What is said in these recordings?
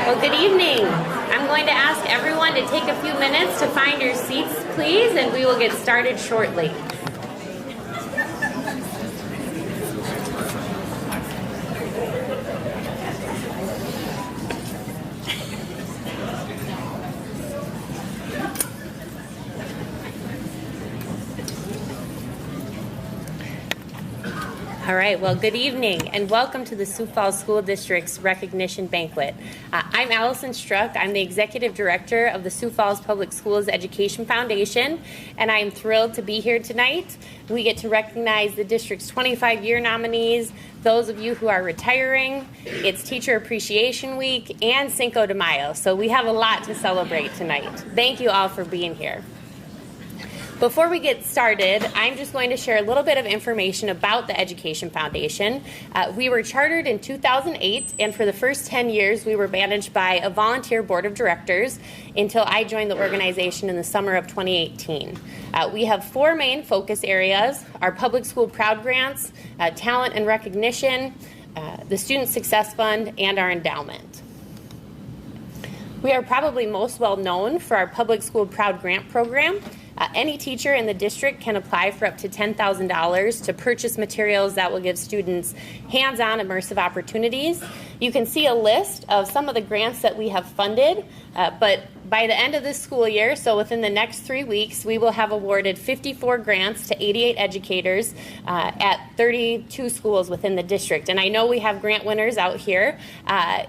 Well, good evening. I'm going to ask everyone to take a few minutes to find your seats, please, and we will get started shortly. All right, well, good evening, and welcome to the Sioux Falls School District's Recognition Banquet. I'm Allison Struck. I'm the Executive Director of the Sioux Falls Public Schools Education Foundation, and I'm thrilled to be here tonight. We get to recognize the district's 25-year nominees, those of you who are retiring. It's Teacher Appreciation Week and Cinco de Mayo, so we have a lot to celebrate tonight. Thank you all for being here. Before we get started, I'm just going to share a little bit of information about the Education Foundation. We were chartered in 2008, and for the first 10 years, we were managed by a volunteer board of directors until I joined the organization in the summer of 2018. We have four main focus areas: our public school proud grants, talent and recognition, the Student Success Fund, and our endowment. We are probably most well known for our public school proud grant program. Any teacher in the district can apply for up to $10,000 to purchase materials that will give students hands-on immersive opportunities. You can see a list of some of the grants that we have funded, but by the end of this school year, so within the next 3 weeks, we will have awarded 54 grants to 88 educators at 32 schools within the district. And I know we have grant winners out here.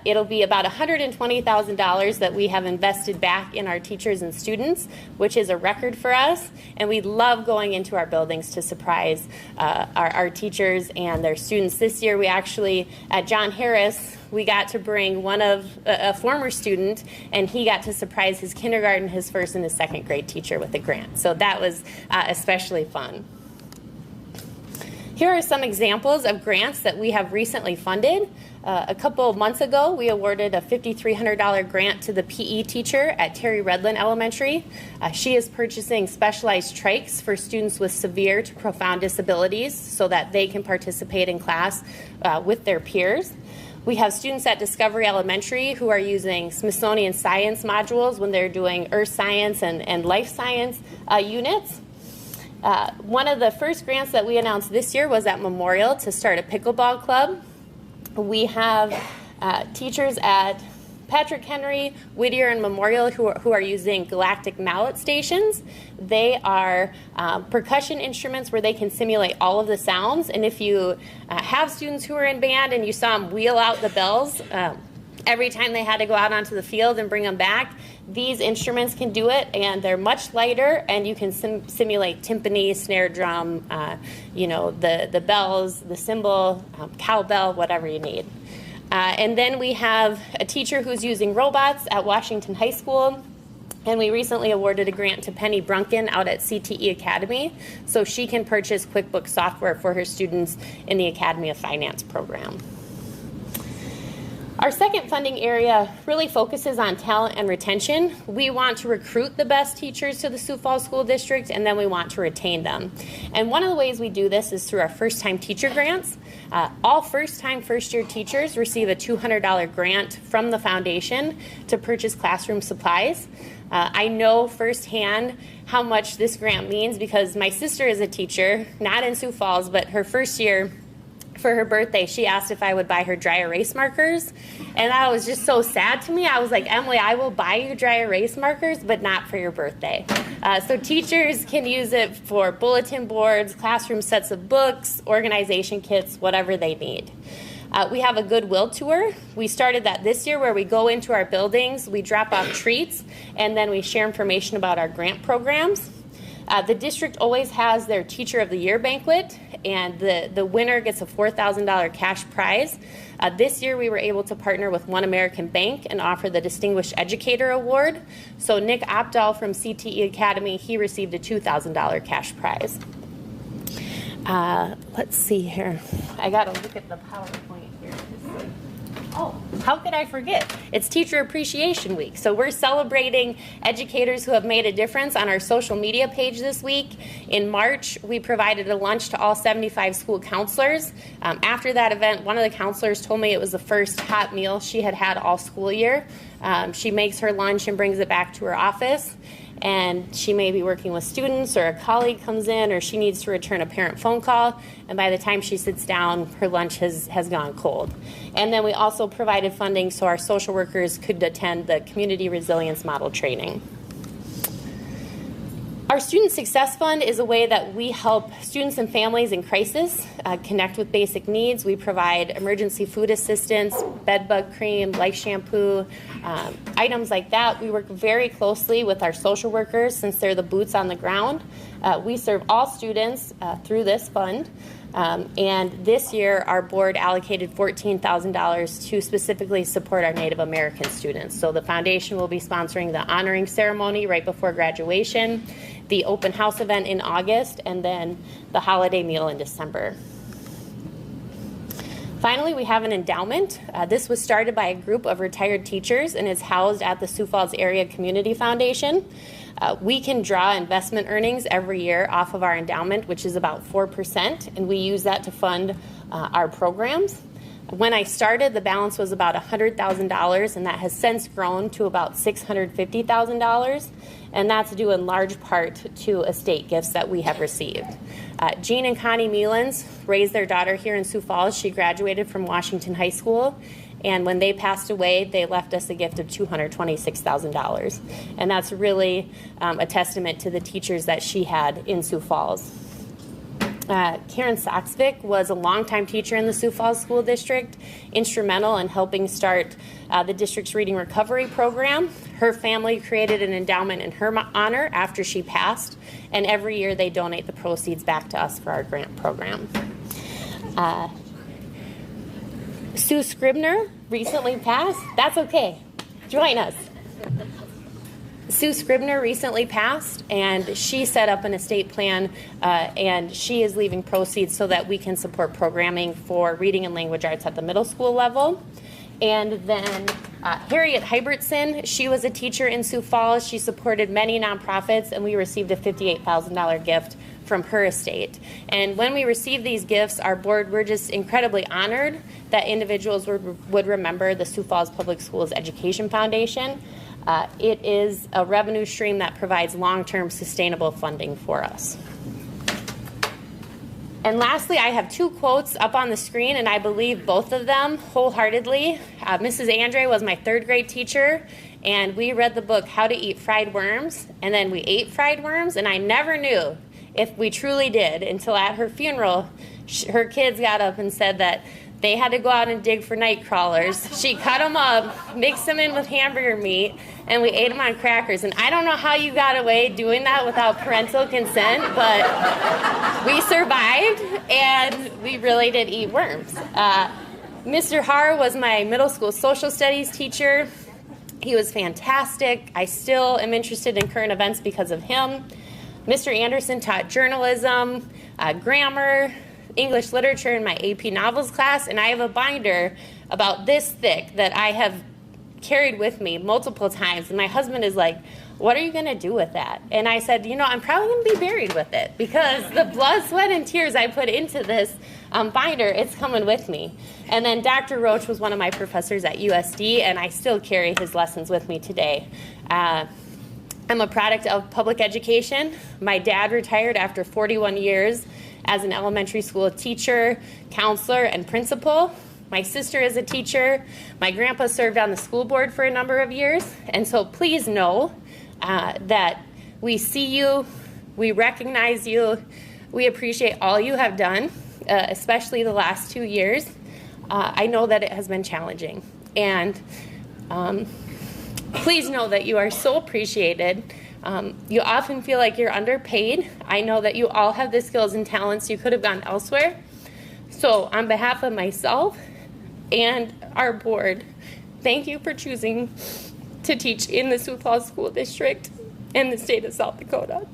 It'll be about $120,000 that we have invested back in our teachers and students, which is a record for us. And we love going into our buildings to surprise our teachers and their students. This year, we actually, at John Harris, we got to bring one of a former student, and he got to surprise his kindergarten, his first, and his second grade teacher with a grant. So that was especially fun. Here are some examples of grants that we have recently funded. A couple of months ago, we awarded a $5,300 grant to the PE teacher at Terry Redland Elementary. She is purchasing specialized trachs for students with severe to profound disabilities so that they can participate in class with their peers. We have students at Discovery Elementary who are using Smithsonian Science modules when they're doing earth science and life science units. One of the first grants that we announced this year was at Memorial to start a pickleball club. We have teachers at Patrick Henry, Whittier, and Memorial who are using galactic mallet stations. They are percussion instruments where they can simulate all of the sounds. And if you have students who are in band and you saw them wheel out the bells every time they had to go out onto the field and bring them back, these instruments can do it, and they're much lighter, and you can simulate timpani, snare drum, the bells, the cymbal, cowbell, whatever you need. And then we have a teacher who's using robots at Washington High School, and we recently awarded a grant to Penny Brunken out at CTE Academy so she can purchase QuickBooks software for her students in the Academy of Finance program. Our second funding area really focuses on talent and retention. We want to recruit the best teachers to the Sioux Falls School District, and then we want to retain them. And one of the ways we do this is through our first-time teacher grants. All first-time, first-year teachers receive a $200 grant from the foundation to purchase classroom supplies. I know firsthand how much this grant means because my sister is a teacher, not in Sioux Falls, but her first year, for her birthday, she asked if I would buy her dry erase markers, and that was just so sad to me. I was like, Emily, I will buy you dry erase markers, but not for your birthday. So teachers can use it for bulletin boards, classroom sets of books, organization kits, whatever they need. We have a Goodwill Tour. We started that this year where we go into our buildings, we drop off treats, and then we share information about our grant programs. The district always has their Teacher of the Year banquet, and the winner gets a $4,000 cash prize. This year we were able to partner with One American Bank and offer the Distinguished Educator Award. So Nick Opdahl from CTE Academy, he received a $2,000 cash prize. Let's see here. I got to look at the PowerPoint here. Oh, how could I forget? It's Teacher Appreciation Week. So we're celebrating educators who have made a difference on our social media page this week. In March, we provided a lunch to all 75 school counselors. After that event, one of the counselors told me it was the first hot meal she had had all school year. She makes her lunch and brings it back to her office. And she may be working with students, or a colleague comes in, or she needs to return a parent phone call, and by the time she sits down, her lunch has gone cold. And then we also provided funding so our social workers could attend the Community Resilience Model training. Our Student Success Fund is a way that we help students and families in crisis connect with basic needs. We provide emergency food assistance, bed bug cream, life shampoo, items like that. We work very closely with our social workers since they're the boots on the ground. We serve all students through this fund. And this year, our board allocated $14,000 to specifically support our Native American students. So the foundation will be sponsoring the honoring ceremony right before graduation, the open house event in August, and then the holiday meal in December. Finally, we have an endowment. This was started by a group of retired teachers and is housed at the Sioux Falls Area Community Foundation. We can draw investment earnings every year off of our endowment, which is about 4%, and we use that to fund our programs. When I started, the balance was about $100,000, and that has since grown to about $650,000, and that's due in large part to estate gifts that we have received. Jean and Connie Melans raised their daughter here in Sioux Falls. She graduated from Washington High School, and when they passed away, they left us a gift of $226,000, and that's really a testament to the teachers that she had in Sioux Falls. Karen Soxvik was a longtime teacher in the Sioux Falls School District, instrumental in helping start the district's reading recovery program. Her family created an endowment in her honor after she passed, and every year they donate the proceeds back to us for our grant program. Sue Scribner recently passed. That's okay. Join us. Sue Scribner recently passed, and she set up an estate plan, and she is leaving proceeds so that we can support programming for reading and language arts at the middle school level. And then Harriet Hybertson, she was a teacher in Sioux Falls. She supported many nonprofits, and we received a $58,000 gift from her estate. And when we received these gifts, our board, we're just incredibly honored that individuals would remember the Sioux Falls Public Schools Education Foundation. It is a revenue stream that provides long-term sustainable funding for us. And lastly, I have two quotes up on the screen, and I believe both of them wholeheartedly. Mrs. Andre was my third grade teacher, and we read the book How to Eat Fried Worms, and then we ate fried worms, and I never knew if we truly did until at her funeral, her kids got up and said that they had to go out and dig for night crawlers. She cut them up, mixed them in with hamburger meat, and we ate them on crackers. And I don't know how you got away doing that without parental consent, but we survived, and we really did eat worms. Mr. Har was my middle school social studies teacher. He was fantastic. I still am interested in current events because of him. Mr. Anderson taught journalism, grammar, English literature in my AP novels class, and I have a binder about this thick that I have carried with me multiple times, and my husband is like, what are you going to do with that? And I said, you know, I'm probably going to be buried with it because the blood, sweat, and tears I put into this binder, it's coming with me. And then Dr. Roach was one of my professors at USD, and I still carry his lessons with me today. I'm a product of public education. My dad retired after 41 years as an elementary school teacher, counselor, and principal. My sister is a teacher. My grandpa served on the school board for a number of years. And so please know that we see you, we recognize you, we appreciate all you have done, especially the last 2 years. I know that it has been challenging. And please know that you are so appreciated. You often feel like you're underpaid. I know that you all have the skills and talents you could have gone elsewhere. So on behalf of myself and our board, thank you for choosing to teach in the Sioux Falls School District and the state of South Dakota.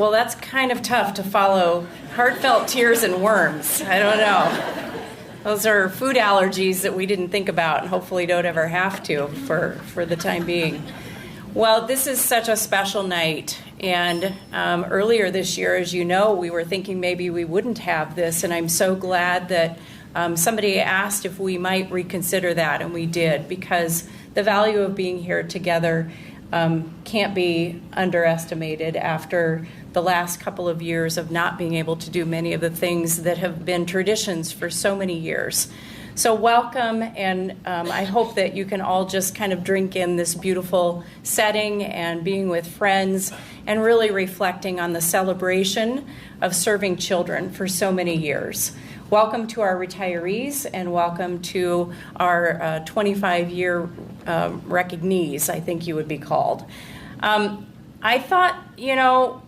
Well, that's kind of tough to follow heartfelt tears and worms. I don't know. Those are food allergies that we didn't think about and hopefully don't ever have to for the time being. Well, this is such a special night. And earlier this year, as you know, we were thinking maybe we wouldn't have this. And I'm so glad that somebody asked if we might reconsider that, and we did, because the value of being here together can't be underestimated after the last couple of years of not being able to do many of the things that have been traditions for so many years. So welcome, and I hope that you can all just kind of drink in this beautiful setting and being with friends and really reflecting on the celebration of serving children for so many years. Welcome to our retirees, and welcome to our 25-year recognees, I think you would be called. I thought, you know,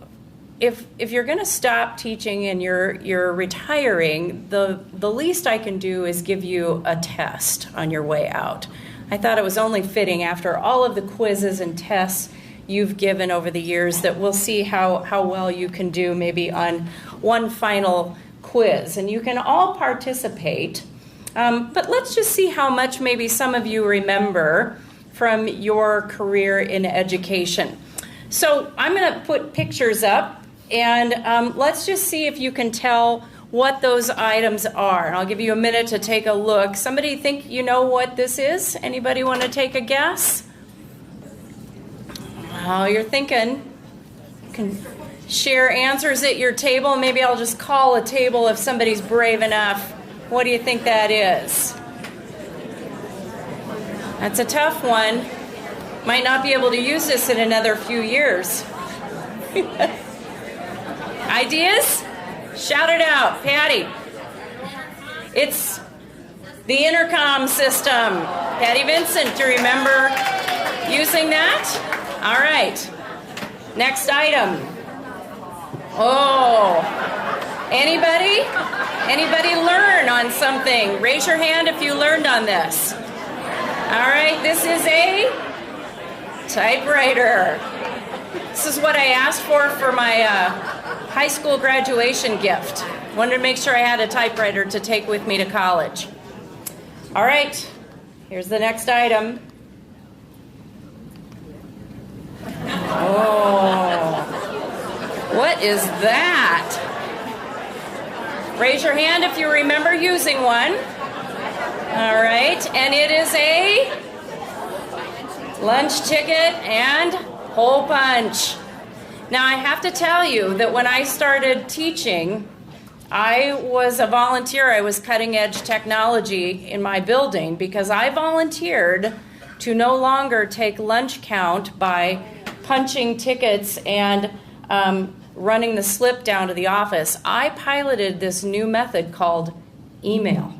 if you're going to stop teaching and you're retiring, the least I can do is give you a test on your way out. I thought it was only fitting after all of the quizzes and tests you've given over the years that we'll see how well you can do maybe on one final quiz. And you can all participate, but let's just see how much maybe some of you remember from your career in education. So I'm going to put pictures up, and let's just see if you can tell what those items are. And I'll give you a minute to take a look. Somebody think you know what this is? Anybody want to take a guess? Oh, you're thinking. You can share answers at your table. Maybe I'll just call a table if somebody's brave enough. What do you think that is? That's a tough one. Might not be able to use this in another few years. Ideas? Shout it out. Patty. It's the intercom system. Patty Vincent, do you remember using that? All right. Next item. Oh. Anybody? Anybody learn on something? Raise your hand if you learned on this. All right, this is a typewriter. This is what I asked for my high school graduation gift. Wanted to make sure I had a typewriter to take with me to college. All right, here's the next item. Oh, what is that? Raise your hand if you remember using one. All right, and it is a lunch ticket and hole punch. Now, I have to tell you that when I started teaching, I was a volunteer. I was cutting edge technology in my building because I volunteered to no longer take lunch count by punching tickets and running the slip down to the office. I piloted this new method called email.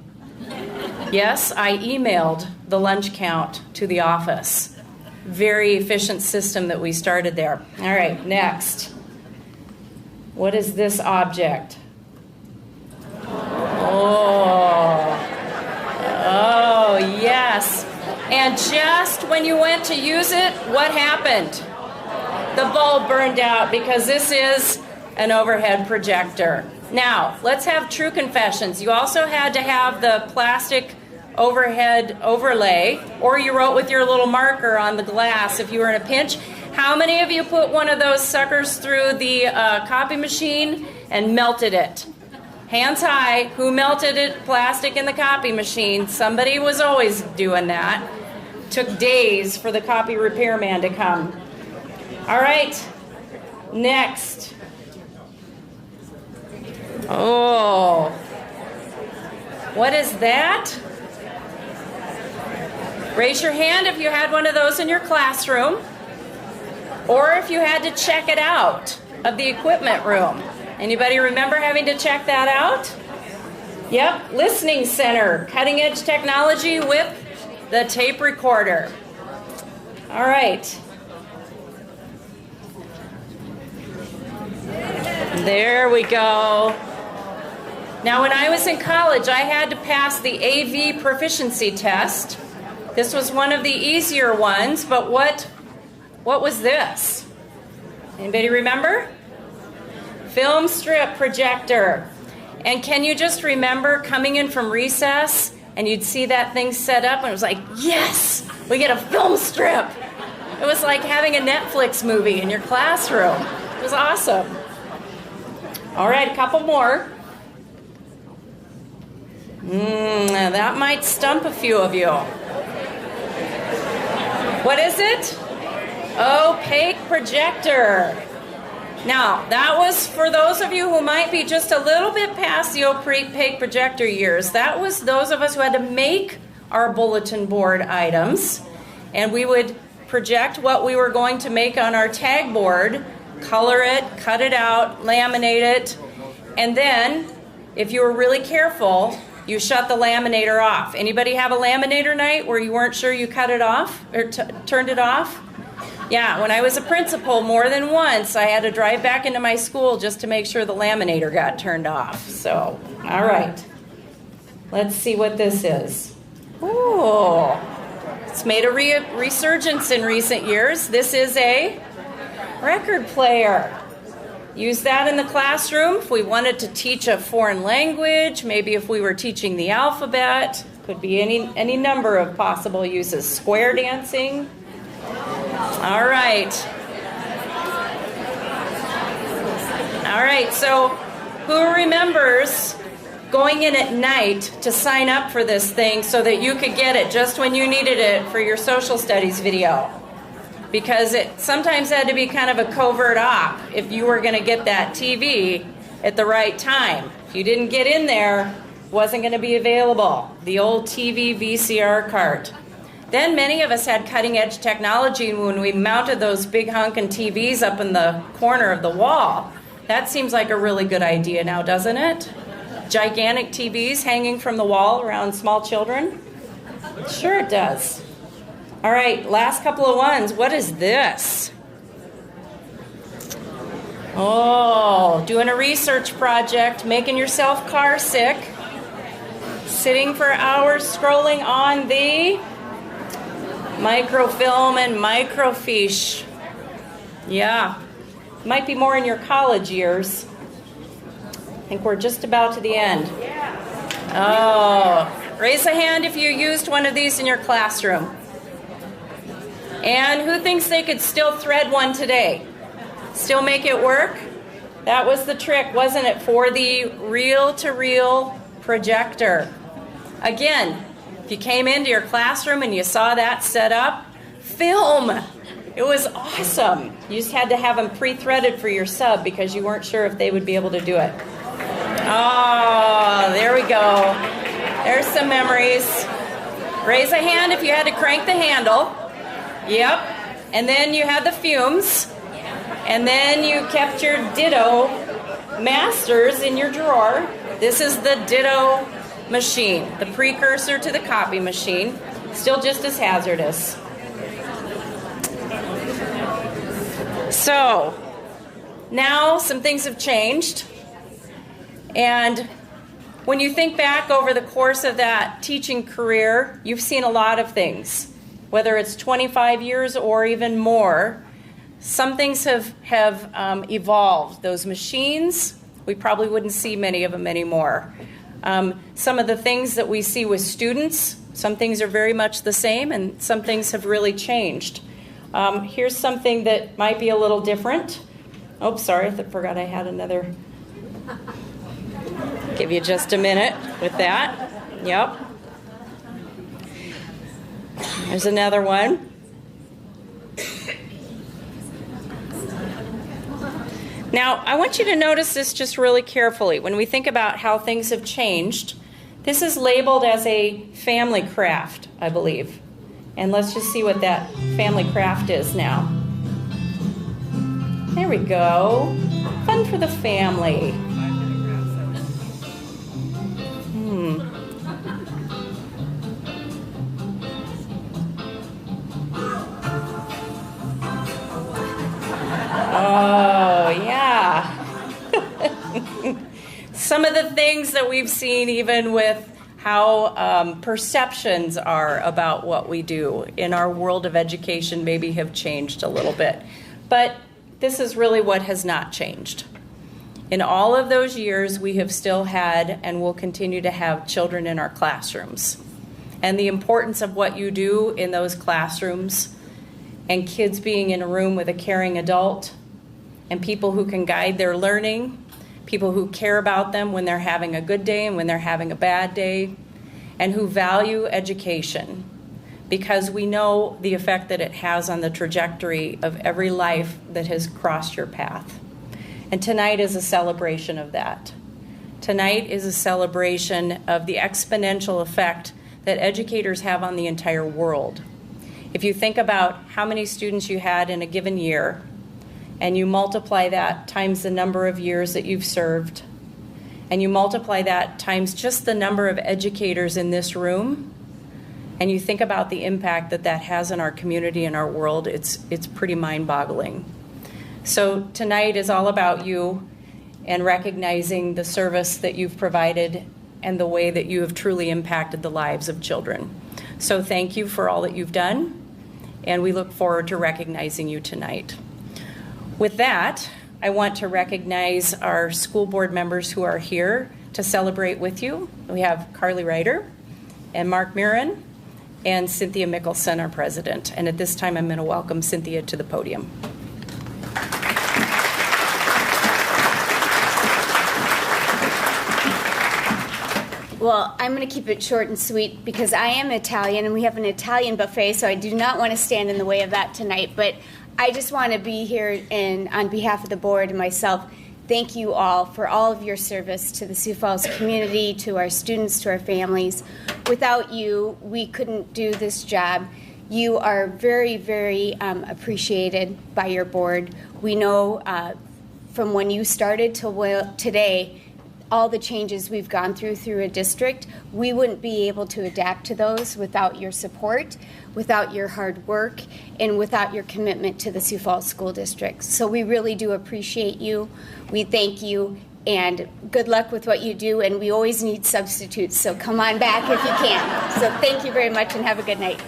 Yes, I emailed the lunch count to the office. Very efficient system that we started there. All right, next. What is this object? Oh, yes. And just when you went to use it, what happened? The bulb burned out because this is an overhead projector. Now, let's have true confessions. You also had to have the plastic overhead overlay, or you wrote with your little marker on the glass if you were in a pinch. How many of you put one of those suckers through the copy machine and melted it? Hands high. Who melted it? Plastic in the copy machine. Somebody was always doing that. Took days for the copy repairman to come. All right, next. Oh, what is that? Raise your hand if you had one of those in your classroom, or if you had to check it out of the equipment room. Anybody remember having to check that out? Yep, listening center, cutting edge technology with the tape recorder. All right. There we go. Now, when I was in college, I had to pass the AV proficiency test. This was one of the easier ones, but what was this? Anybody remember? Film strip projector. And can you just remember coming in from recess and you'd see that thing set up and it was like, yes, we get a film strip. It was like having a Netflix movie in your classroom. It was awesome. All right, a couple more. That might stump a few of you. What is it? Opaque projector. Now, that was for those of you who might be just a little bit past the opaque projector years. That was those of us who had to make our bulletin board items, and we would project what we were going to make on our tag board, color it, cut it out, laminate it, and then, if you were really careful, you shut the laminator off. Anybody have a laminator night where you weren't sure you cut it off or turned it off? Yeah, when I was a principal more than once, I had to drive back into my school just to make sure the laminator got turned off. So, all right. Let's see what this is. Ooh, it's made a resurgence in recent years. This is a record player. Use that in the classroom if we wanted to teach a foreign language, maybe if we were teaching the alphabet. Could be any number of possible uses. Square dancing. All right. All right, so who remembers going in at night to sign up for this thing so that you could get it just when you needed it for your social studies video? Because it sometimes had to be kind of a covert op if you were going to get that TV at the right time. If you didn't get in there, it wasn't going to be available. The old TV VCR cart. Then many of us had cutting-edge technology when we mounted those big honkin' TVs up in the corner of the wall. That seems like a really good idea now, doesn't it? Gigantic TVs hanging from the wall around small children? Sure it does. All right, last couple of ones. What is this? Oh, doing a research project, making yourself car sick, sitting for hours scrolling on the microfilm and microfiche. Yeah, might be more in your college years. I think we're just about to the end. Oh, raise a hand if you used one of these in your classroom. And who thinks they could still thread one today? Still make it work? That was the trick, wasn't it, for the reel-to-reel projector. Again, if you came into your classroom and you saw that set up, film. It was awesome. You just had to have them pre-threaded for your sub because you weren't sure if they would be able to do it. Oh, there we go. There's some memories. Raise a hand if you had to crank the handle. Yep. And then you had the fumes. And then you kept your Ditto Masters in your drawer. This is the Ditto machine, the precursor to the copy machine. Still just as hazardous. So, now some things have changed. And when you think back over the course of that teaching career, you've seen a lot of things. Whether it's 25 years or even more, some things have evolved. Those machines, we probably wouldn't see many of them anymore. Some of the things that we see with students, some things are very much the same and some things have really changed. Here's something that might be a little different. Oh, sorry, I forgot I had another. Give you just a minute with that. Yep. There's another one. Now, I want you to notice this just really carefully. When we think about how things have changed, this is labeled as a family craft, I believe. And let's just see what that family craft is now. There we go. Fun for the family. Oh, yeah. Some of the things that we've seen even with how perceptions are about what we do in our world of education maybe have changed a little bit. But this is really what has not changed. In all of those years, we have still had and will continue to have children in our classrooms. And the importance of what you do in those classrooms, and kids being in a room with a caring adult, and people who can guide their learning, people who care about them when they're having a good day and when they're having a bad day, and who value education, because we know the effect that it has on the trajectory of every life that has crossed your path. And tonight is a celebration of that. Tonight is a celebration of the exponential effect that educators have on the entire world. If you think about how many students you had in a given year, and you multiply that times the number of years that you've served, and you multiply that times just the number of educators in this room, and you think about the impact that that has in our community and our world, it's pretty mind-boggling. So tonight is all about you and recognizing the service that you've provided and the way that you have truly impacted the lives of children. So thank you for all that you've done, and we look forward to recognizing you tonight. With that, I want to recognize our school board members who are here to celebrate with you. We have Carly Ryder and Mark Mirren and Cynthia Mickelson, our president. And at this time, I'm going to welcome Cynthia to the podium. Well, I'm going to keep it short and sweet because I am Italian and we have an Italian buffet, so I do not want to stand in the way of that tonight. But I just want to be here and on behalf of the board and myself, thank you all for all of your service to the Sioux Falls community, to our students, to our families. Without you, we couldn't do this job. You are very, very appreciated by your board. We know from when you started till today, all the changes we've gone through a district, we wouldn't be able to adapt to those without your support, without your hard work, and without your commitment to the Sioux Falls School District. So we really do appreciate you. We thank you, and good luck with what you do, and we always need substitutes, so come on back if you can. So thank you very much, and have a good night.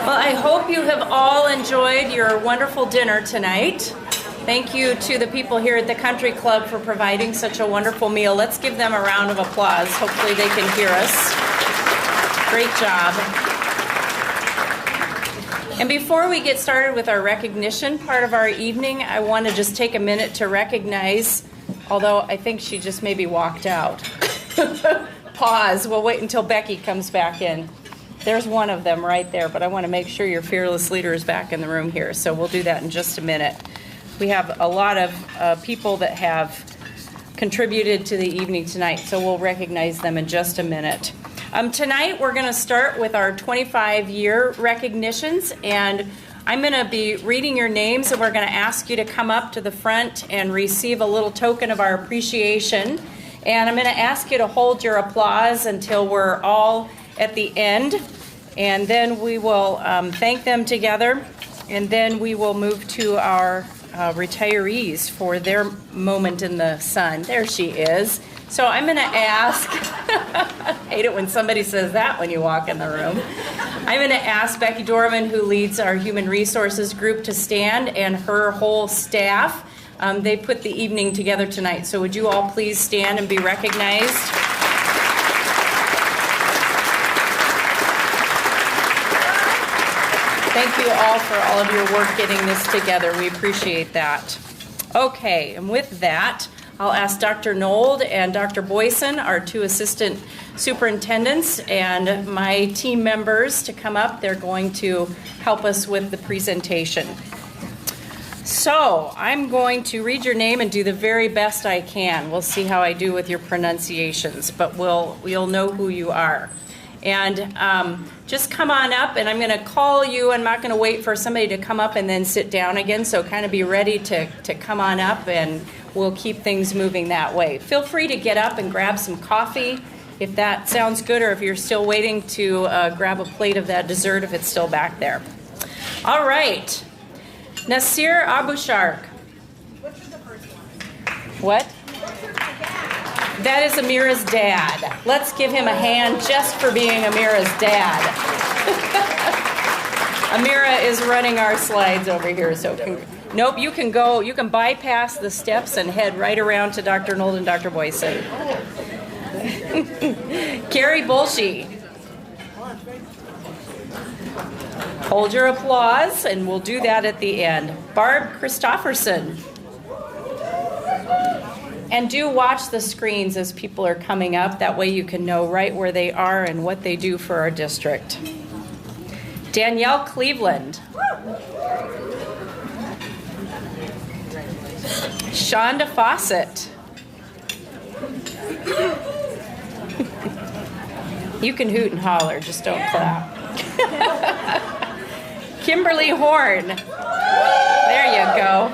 Well, I hope you have all enjoyed your wonderful dinner tonight. Thank you to the people here at the Country Club for providing such a wonderful meal. Let's give them a round of applause. Hopefully they can hear us. Great job. And before we get started with our recognition part of our evening, I want to just take a minute to recognize, although I think she just maybe walked out. Pause. We'll wait until Becky comes back in. There's one of them right there, but I want to make sure your fearless leader is back in the room here, so we'll do that in just a minute. We have a lot of people that have contributed to the evening tonight, so we'll recognize them in just a minute. Tonight we're going to start with our 25-year recognitions, and I'm going to be reading your names, and we're going to ask you to come up to the front and receive a little token of our appreciation. And I'm going to ask you to hold your applause until we're all at the end, and then we will thank them together, and then we will move to our retirees for their moment in the sun. There she is. So I'm going to ask, I hate it when somebody says that when you walk in the room. I'm going to ask Becky Dorman, who leads our Human Resources group, to stand, and her whole staff. They put the evening together tonight, so would you all please stand and be recognized? Thank you all for all of your work getting this together. We appreciate that. Okay, and with that, I'll ask Dr. Nold and Dr. Boyson, our two assistant superintendents, and my team members to come up. They're going to help us with the presentation. So I'm going to read your name and do the very best I can. We'll see how I do with your pronunciations, but you'll know who you are. And just come on up, and I'm going to call you. I'm not going to wait for somebody to come up and then sit down again, so kind of be ready to come on up, and we'll keep things moving that way. Feel free to get up and grab some coffee if that sounds good, or if you're still waiting to grab a plate of that dessert if it's still back there. All right. Nasir Abushark. Which is the first one? What? That is Amira's dad. Let's give him a hand just for being Amira's dad. Amira is running our slides over here, so nope, you can bypass the steps and head right around to Dr. Nold and Dr. Boyson. Carrie Bolshe. Hold your applause, and we'll do that at the end. Barb Christofferson. And do watch the screens as people are coming up. That way you can know right where they are and what they do for our district. Danielle Cleveland. Shonda Fawcett. You can hoot and holler, just don't clap. Kimberly Horn. There you go.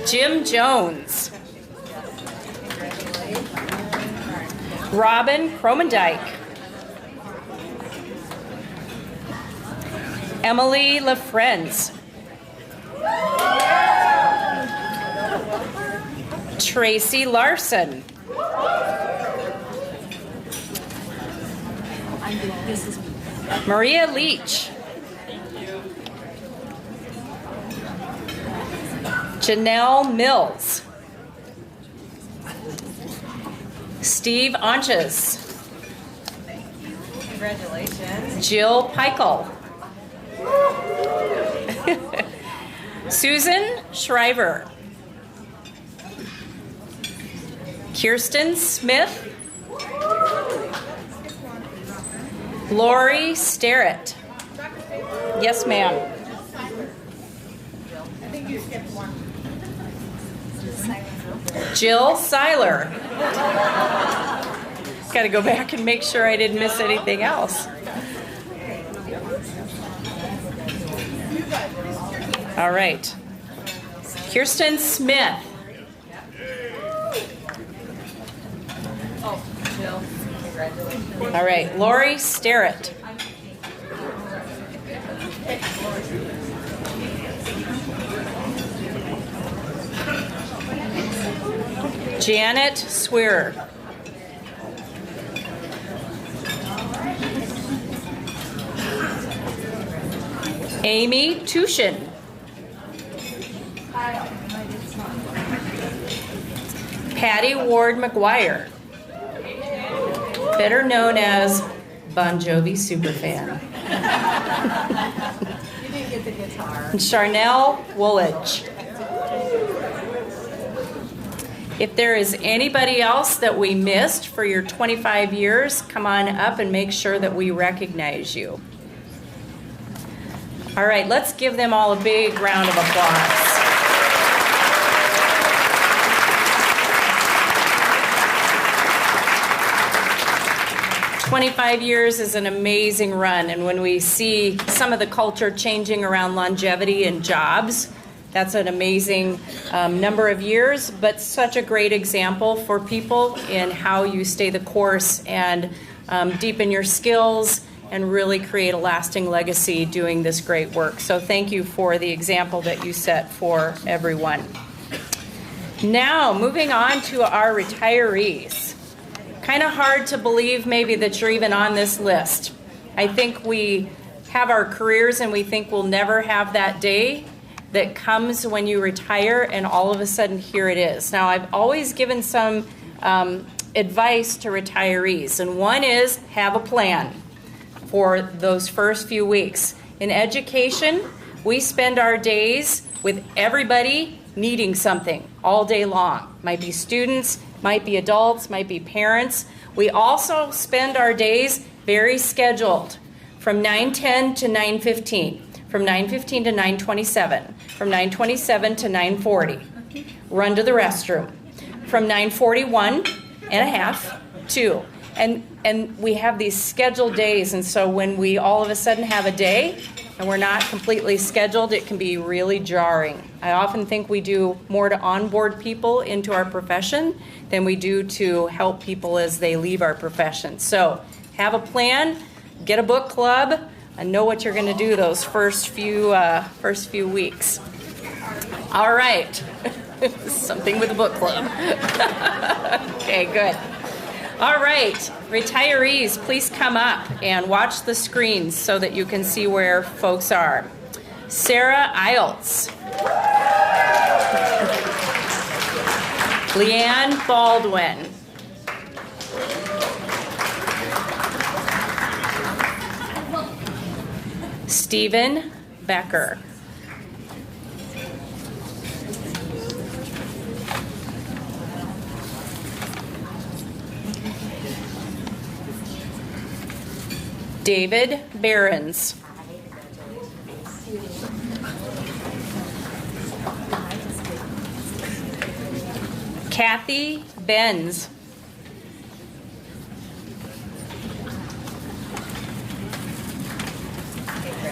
Jim Jones. Robin Cromendike. Emily LaFrenz. Tracy Larson. Maria Leach. Janelle Mills. Steve Anches. Congratulations. Jill Peichel. Susan Shriver. Kirsten Smith. Lori Starrett. Yes, ma'am. I think you skipped one. Jill Seiler. Got to go back and make sure I didn't miss anything else. All right. Kirsten Smith. Oh, Jill. Congratulations. All right. Lori Starrett. Janet Swearer. Amy Tushin. Patty Ward McGuire, better known as Bon Jovi superfan. You didn't get the guitar. And Charnel Woolidge. If there is anybody else that we missed for your 25 years, come on up and make sure that we recognize you. All right, let's give them all a big round of applause. "25 years is an amazing run, and when we see some of the culture changing around longevity and jobs, that's an amazing number of years, but such a great example for people in how you stay the course and deepen your skills and really create a lasting legacy doing this great work. So thank you for the example that you set for everyone. Now, moving on to our retirees. Kind of hard to believe maybe that you're even on this list. I think we have our careers and we think we'll never have that day that comes when you retire, and all of a sudden here it is. Now, I've always given some advice to retirees, and one is have a plan for those first few weeks. In education, we spend our days with everybody needing something all day long. Might be students, might be adults, might be parents. We also spend our days very scheduled, from 9:10 to 9:15, from 9:15 to 9:27, from 9:27 to 9:40. Run to the restroom. From 9:41 and a half to, And we have these scheduled days, and so when we all of a sudden have a day and we're not completely scheduled, it can be really jarring. I often think we do more to onboard people into our profession than we do to help people as they leave our profession. So have a plan, get a book club, and know what you're going to do those first few weeks. All right. Something with a book club. Okay, good. All right, retirees, please come up and watch the screens so that you can see where folks are. Sarah Iltz. Leanne Baldwin. Stephen Becker. David Behrens. Kathy Benz.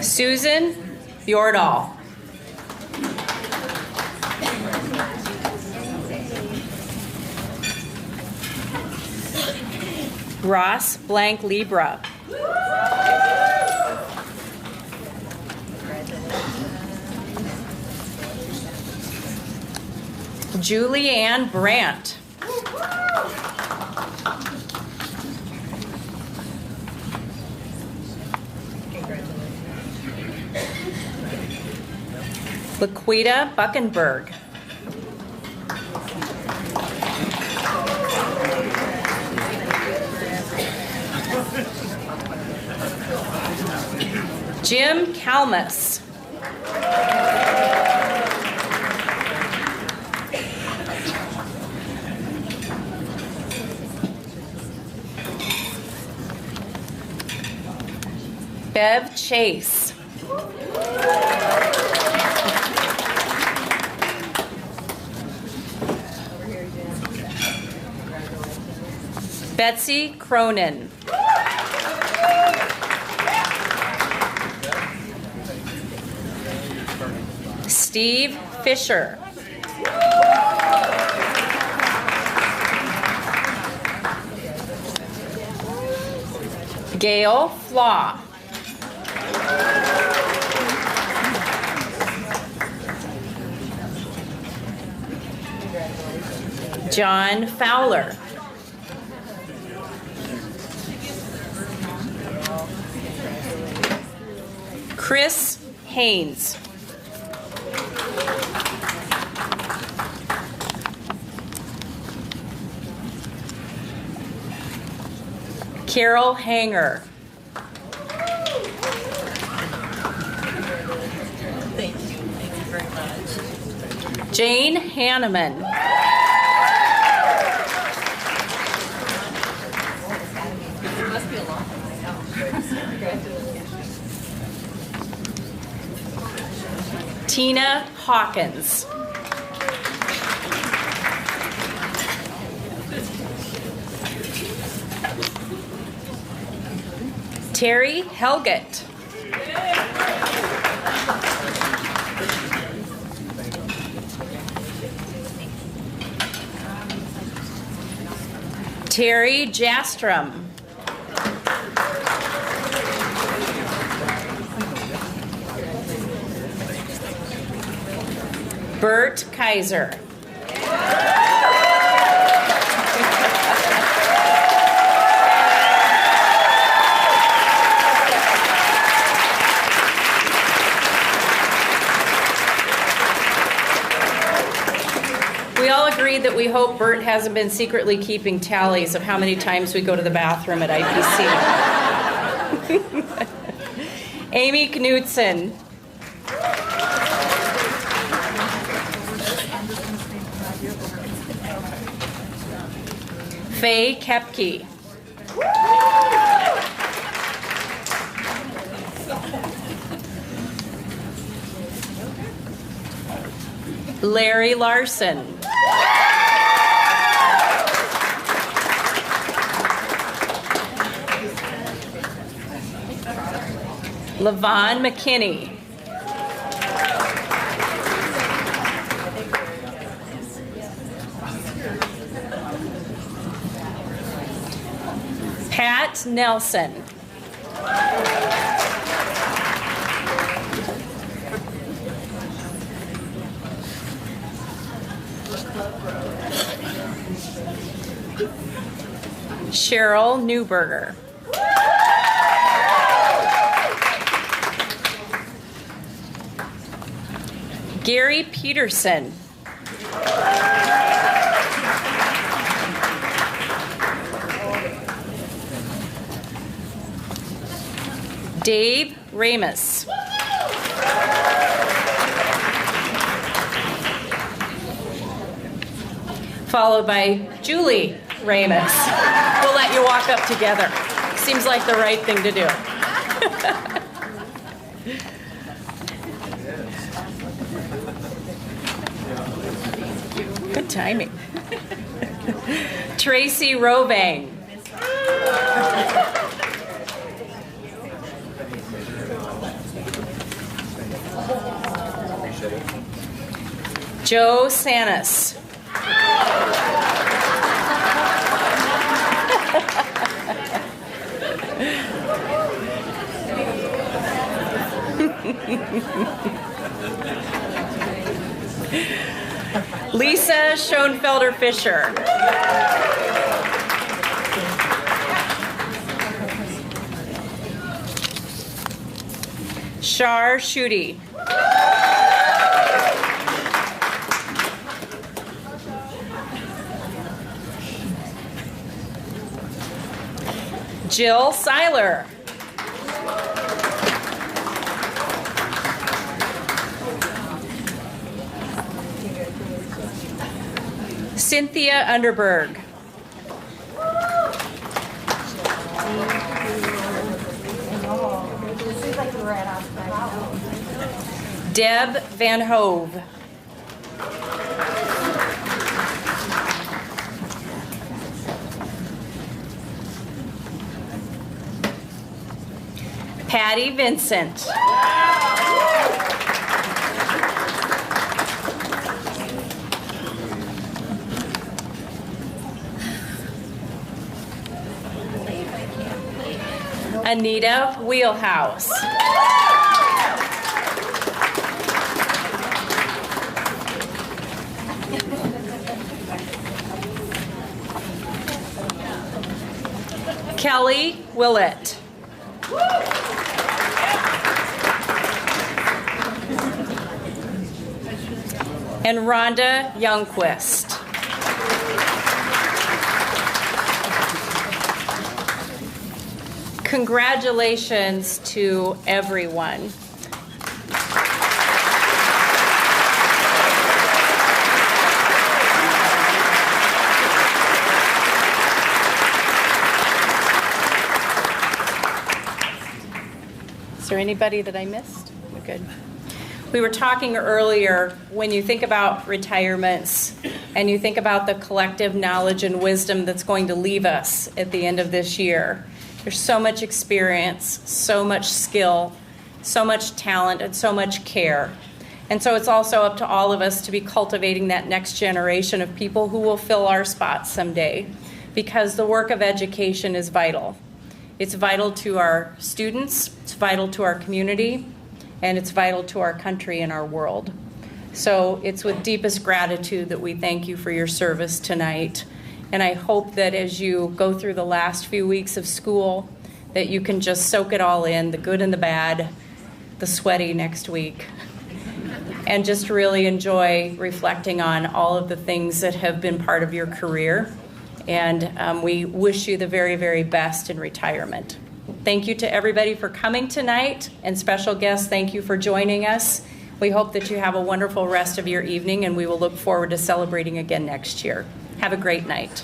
Susan Bjordal. Ross Blank Libra. Julianne Brandt. Laquita Buckenberg. Jim Kalmus. Bev Chase. Betsy Cronin. Steve Fisher. Gail Flaw. John Fowler. Chris Haynes. Carol Hanger. Thank you very much. Jane Hanneman. It must be a long time. Congratulations. Tina Hawkins. Terry Helgett. Terry Jastrom. Bert Kaiser. We all agreed that we hope Bert hasn't been secretly keeping tallies of how many times we go to the bathroom at IPC. Amy Knudsen. Faye Kepke. Larry Larson. Levon McKinney. Pat Nelson. Cheryl Newberger. Gary Peterson. Dave Ramus. Followed by Julie Ramus. We'll let you walk up together. Seems like the right thing to do. Good timing. Tracy Rovang. Joe Sanis. Lisa Schoenfelder Fisher. Shar Schutte. Jill Seiler. Cynthia Underberg. Deb Van Hove. Patty Vincent. Anita Wheelhouse. Kelly Willett. And Rhonda Youngquist. Congratulations to everyone. Is there anybody that I missed? We're good. We were talking earlier, when you think about retirements and you think about the collective knowledge and wisdom that's going to leave us at the end of this year, there's so much experience, so much skill, so much talent, and so much care. And so it's also up to all of us to be cultivating that next generation of people who will fill our spots someday, because the work of education is vital. It's vital to our students, it's vital to our community, and it's vital to our country and our world. So it's with deepest gratitude that we thank you for your service tonight. And I hope that as you go through the last few weeks of school, that you can just soak it all in, the good and the bad, the sweaty next week, and just really enjoy reflecting on all of the things that have been part of your career. And we wish you the very, very best in retirement. Thank you to everybody for coming tonight, and special guests, thank you for joining us. We hope that you have a wonderful rest of your evening, and we will look forward to celebrating again next year. Have a great night.